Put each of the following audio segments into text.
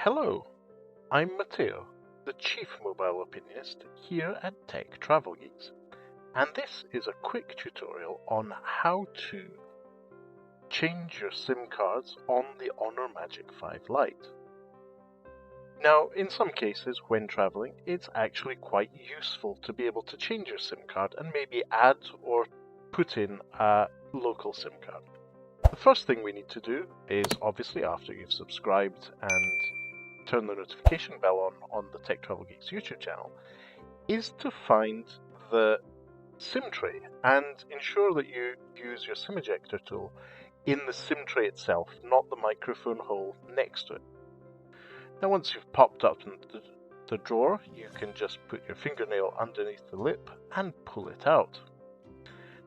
Hello, I'm Matteo, the Chief Mobile Opinionist here at Tech Travel Geeks, and this is a quick tutorial on how to change your SIM cards on the Honor Magic 5 Lite. Now, in some cases when traveling, it's actually quite useful to be able to change your SIM card and maybe add or put in a local SIM card. The first thing we need to do is, obviously after you've subscribed and turn the notification bell on the Tech Travel Geeks YouTube channel, is to find the SIM tray and ensure that you use your SIM ejector tool in the SIM tray itself, not the microphone hole next to it. Now once you've popped up the drawer, you can just put your fingernail underneath the lip and pull it out.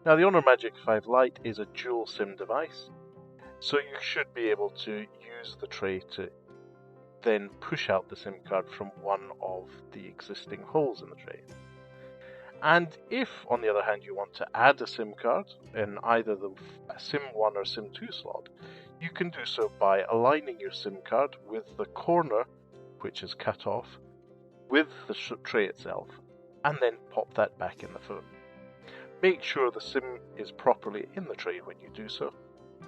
Now the Honor Magic 5 Lite is a dual SIM device, so you should be able to use the tray to then push out the SIM card from one of the existing holes in the tray. And if, on the other hand, you want to add a SIM card in either the SIM 1 or SIM 2 slot, you can do so by aligning your SIM card with the corner, which is cut off, with the tray itself, and then pop that back in the phone. Make sure the SIM is properly in the tray when you do so,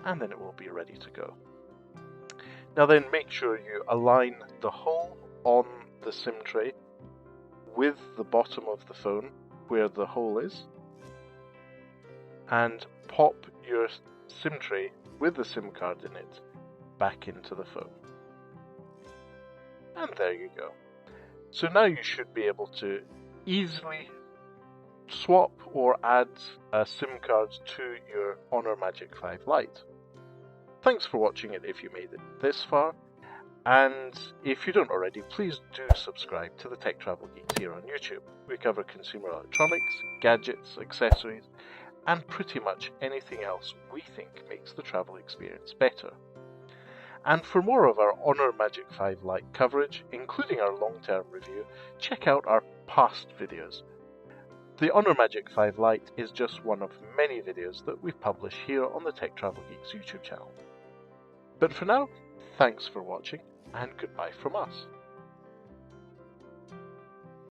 and then it will be ready to go. Now then, make sure you align the hole on the SIM tray with the bottom of the phone where the hole is, and pop your SIM tray with the SIM card in it back into the phone. And there you go. So now you should be able to easily swap or add SIM cards to your Honor Magic 5 Lite. Thanks for watching it if you made it this far, and if you don't already, please do subscribe to the Tech Travel Geeks here on YouTube. We cover consumer electronics, gadgets, accessories, and pretty much anything else we think makes the travel experience better. And for more of our Honor Magic 5 Lite coverage, including our long-term review, check out our past videos. The Honor Magic 5 Lite is just one of many videos that we publish here on the Tech Travel Geeks YouTube channel. But for now, thanks for watching, and goodbye from us.